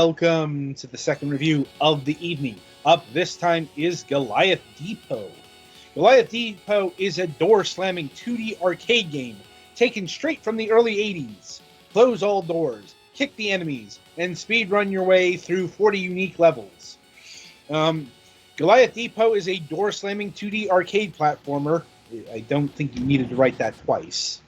welcome to the second review of the evening. Up this time is Goliath Depot. Goliath Depot is a door-slamming 2D arcade game taken straight from the early 80s. Close all doors, kick the enemies, and speedrun your way through 40 unique levels. Goliath Depot is a door-slamming 2D arcade platformer. I don't think you needed to write that twice.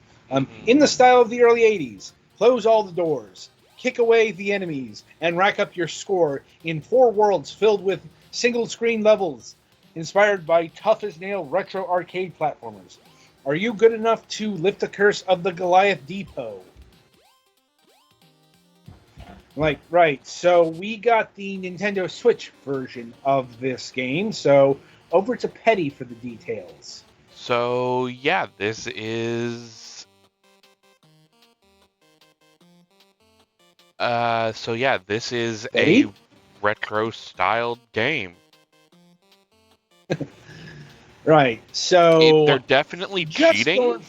In the style of the early 80s, close all the doors, kick away the enemies, and rack up your score in 4 worlds filled with single-screen levels inspired by tough-as-nail retro arcade platformers. Are you good enough to lift the curse of the Goliath Depot? Right. So we got the Nintendo Switch version of this game, so over to Petty for the details. So, yeah, this is... this is Petty? a retro-styled game. Right, so... They're definitely cheating.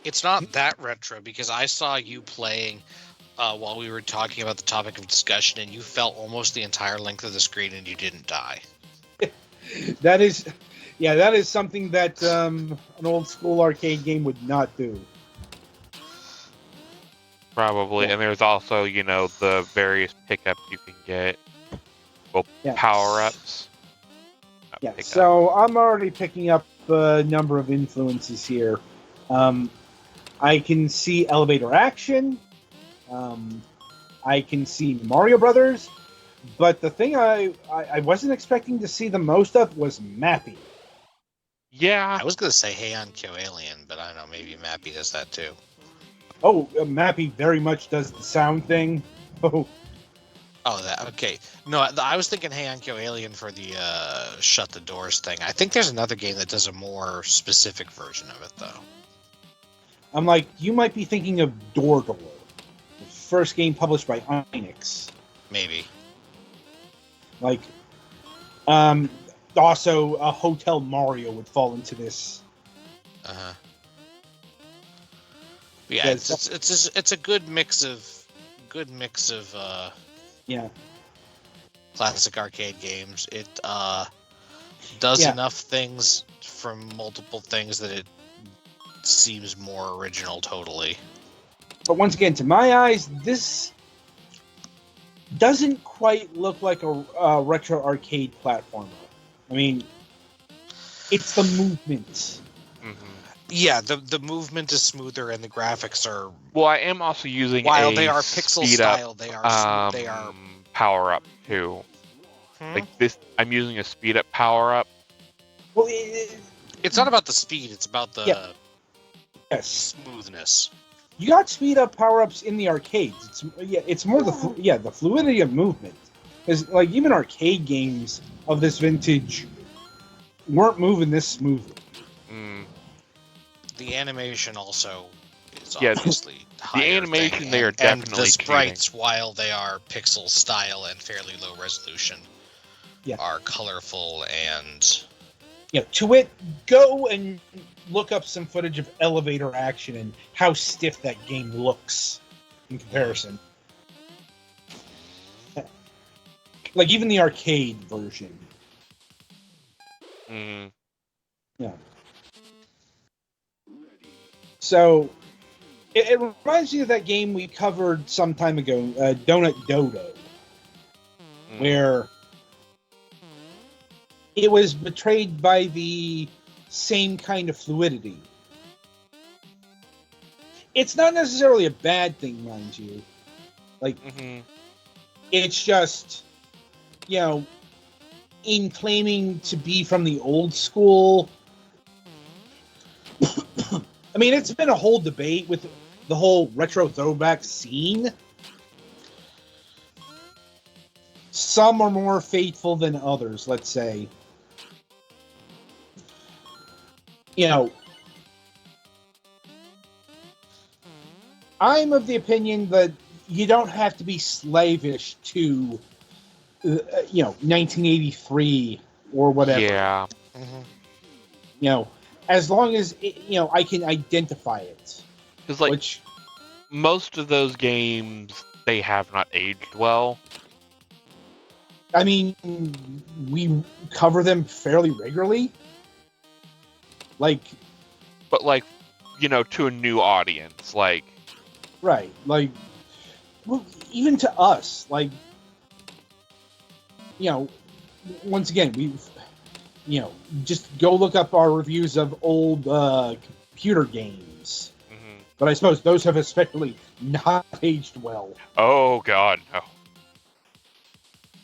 It's not that retro, because I saw you playing while we were talking about the topic of discussion, and you fell almost the entire length of the screen and you didn't die. That is something that an old school arcade game would not do. Probably, Yeah. and there's also, the various pickups you can get. Well, Yeah. power-ups. Yeah, so I'm already picking up a number of influences here. I can see elevator action. I can see Mario Brothers. But the thing I wasn't expecting to see the most of was Mappy. Yeah. I was going to say Hey on Kill Alien, but I don't know, maybe Mappy does that too. Oh, Mappy very much does the sound thing. Oh, Okay. No, I was thinking Hey on Kill Alien for the shut the doors thing. I think there's another game that does a more specific version of it, though. I'm like, you might be thinking of Door, the first game published by Enix. Maybe. Also, Hotel Mario would fall into this. Uh-huh. Yeah, it's a good mix of classic arcade games. It does enough things from multiple things that it seems more original totally. But once again, to my eyes, this doesn't quite look like a retro arcade platformer. I mean, it's the movement. Mm-hmm. Yeah, the movement is smoother and the graphics are. Well, I am also using while they are pixel style, they are power up too. Like this, I'm using a speed up power up. Well, it's not about the speed; it's about the smoothness. You got speed up power ups in the arcades. It's more the fluidity of movement. Because even arcade games of this vintage weren't moving this smoothly. The animation also is obviously higher. The animation thing, they are definitely and the sprites, cheating. while they are pixel style and fairly low resolution, are colorful and. Yeah, to it, go and look up some footage of elevator action and how stiff that game looks in comparison. Even the arcade version. Yeah. So, it reminds me of that game we covered some time ago, Donut Dodo, where it was betrayed by the same kind of fluidity. It's not necessarily a bad thing, mind you. It's just, in claiming to be from the old school. I mean, it's been a whole debate with the whole retro throwback scene. Some are more faithful than others, let's say. I'm of the opinion that you don't have to be slavish to, 1983 or whatever. Yeah. As long as, I can identify it. Because, most of those games they have not aged well. I mean, we cover them fairly regularly. Like, But like, to a new audience, like, right. Like, well, even to us, like, once again, just go look up our reviews of old computer games. mhm. But I suppose those have especially not aged well. Oh God, no.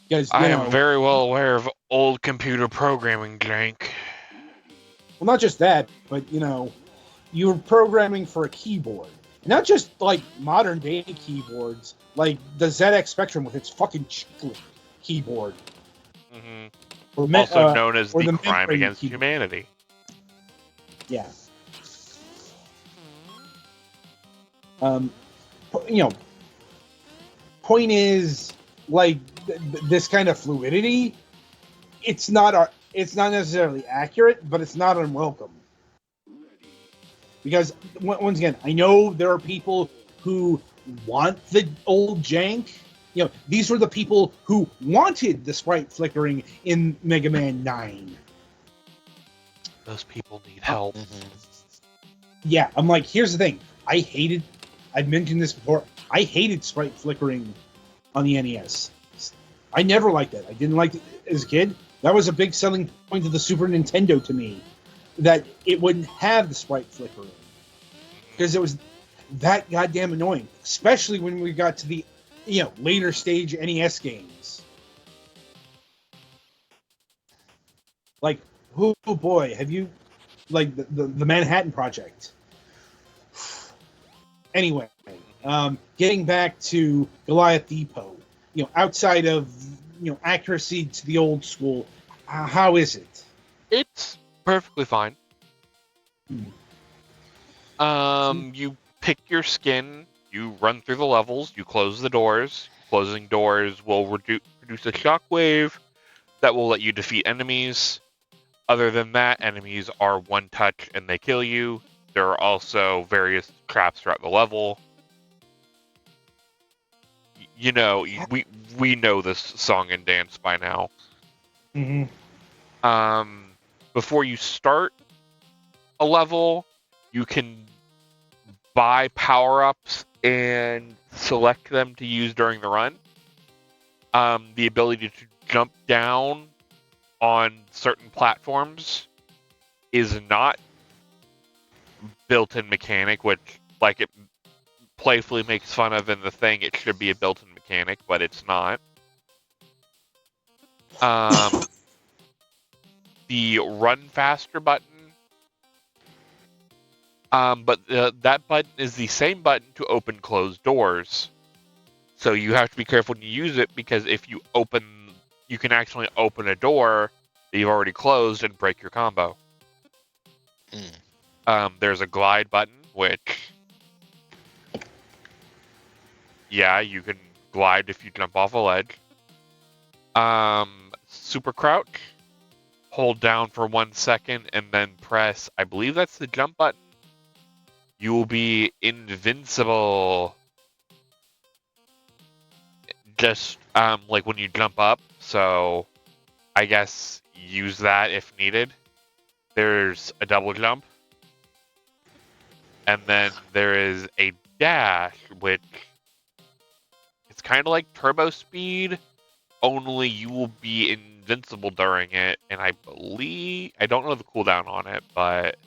Because, I am very well aware of old computer programming jank. well, not just that, but, you're programming for a keyboard. Not just, like, modern day keyboards, like the ZX Spectrum with its fucking chiclet keyboard. Mhm. Or Also known as or the the crime membrane against keyboard. humanity. Yeah. Um, you know, point is, like, this kind of fluidity, it's not necessarily accurate, but it's not unwelcome. Because once again, I know there are people who want the old jank. These were the people who wanted the sprite flickering in Mega Man 9. Those people need help. Mm-hmm. Yeah, I'm like, here's the thing. I've mentioned this before, I hated sprite flickering on the NES. I never liked it. I didn't like it as a kid. That was a big selling point of the Super Nintendo to me, that it wouldn't have the sprite flickering. Because it was that goddamn annoying, especially when we got to the later stage NES games. Like, oh boy, have you, like, the Manhattan Project. Anyway, getting back to Goliath Depot, outside of accuracy to the old school, how is it? It's perfectly fine. Hmm. You pick your skin, you run through the levels, you close the doors. Closing doors will produce a shockwave that will let you defeat enemies. Other than that, enemies are one touch and they kill you. There are also various traps throughout the level. We know this song and dance by now. Mm-hmm. Before you start a level, you can buy power-ups and select them to use during the run. The ability to jump down on certain platforms is not built-in mechanic, which, like, it playfully makes fun of in the thing. It should be a built-in mechanic, but it's not. The run faster button, but that button is the same button to open closed doors. So you have to be careful when you use it, because if you can actually open a door that you've already closed and break your combo. There's a glide button, which, yeah, you can glide if you jump off a ledge. Super crouch, hold down for 1 second and then press, I believe that's the jump button. You will be invincible. Just like when you jump up, so I guess use that if needed. There's a double jump, and then there is a dash, which it's kind of like turbo speed, only you will be invincible during it. And I don't know the cooldown on it, but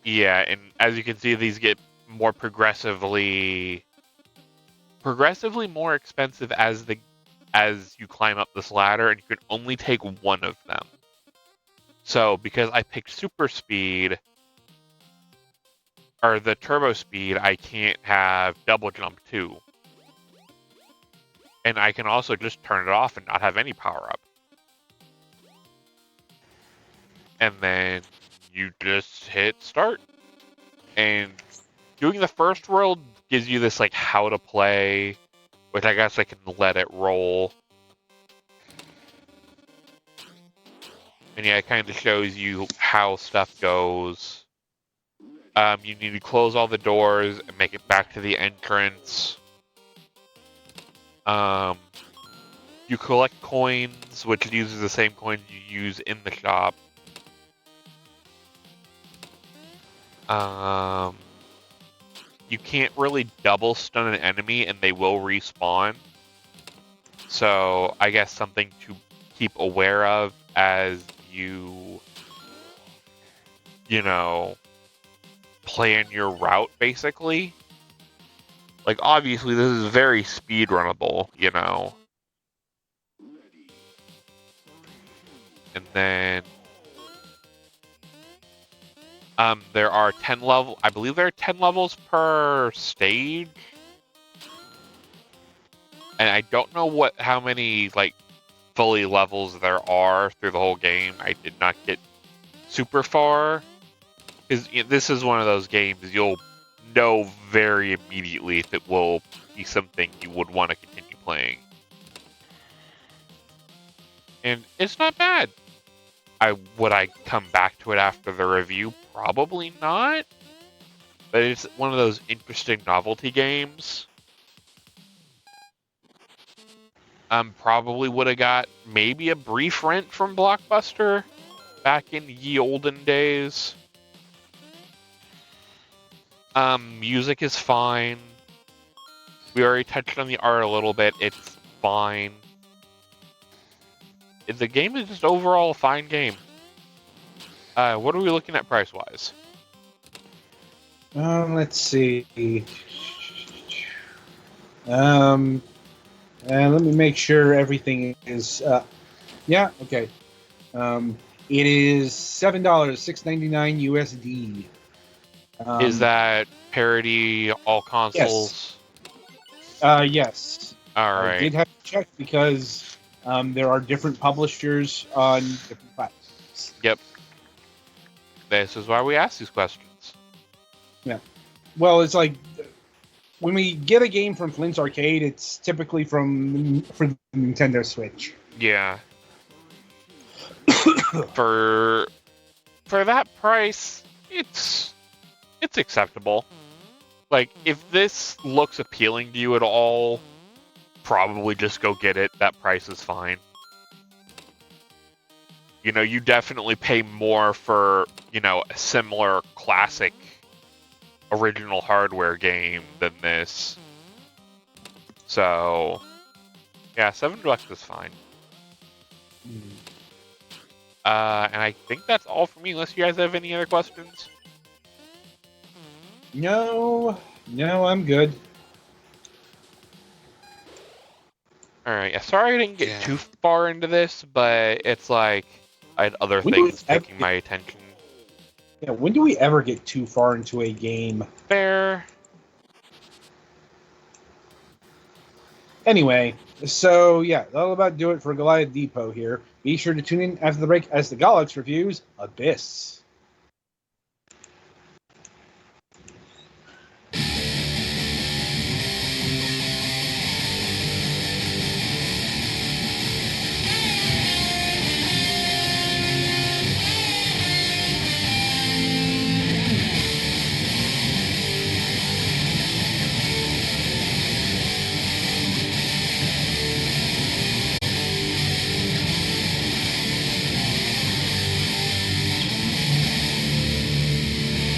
yeah. And as you can see, these get more progressively more expensive as you climb up this ladder, and you can only take one of them. So because I picked super speed, or the turbo speed, I can't have double jump too. And I can also just turn it off and not have any power up. And then you just hit start. And doing the first world gives you this, like, how to play, which I guess I can let it roll. And yeah, it kind of shows you how stuff goes. You need to close all the doors and make it back to the entrance. You collect coins, which uses the same coins you use in the shop. You can't really double stun an enemy and they will respawn. So I guess something to keep aware of as you plan your route, basically. Like, obviously, this is very speedrunnable, And then there are 10 level. I believe there are 10 levels per stage. And I don't know how many, like, fully levels there are through the whole game. I did not get super far. Because this is one of those games you'll know very immediately if it will be something you would want to continue playing. And it's not bad. Would I come back to it after the review? Probably not. But it's one of those interesting novelty games. Probably would have got maybe a brief rent from Blockbuster back in ye olden days. Music is fine. We already touched on the art a little bit. It's fine. The game is just overall a fine game. What are we looking at price-wise? Let's see. And let me make sure everything is. Yeah, okay. It is $7, $6.99 USD. Is that parity all consoles? Yes. All right. I did have to check because there are different publishers on different platforms. Yep. This is why we ask these questions. Yeah. Well, it's like when we get a game from Flint's Arcade, it's typically for the Nintendo Switch. Yeah. For that price, it's acceptable. Like, if this looks appealing to you at all, probably just go get it. That price is fine. You definitely pay more for, a similar classic original hardware game than this. So, yeah, $7 is fine. And I think that's all for me, unless you guys have any other questions. No, I'm good. Alright, yeah, sorry I didn't get too far into this, but it's like I had other things taking my attention. Yeah, when do we ever get too far into a game? Fair. Anyway, so yeah, that'll about do it for Goliath Depot here. Be sure to tune in after the break as the Goliath reviews Abyss.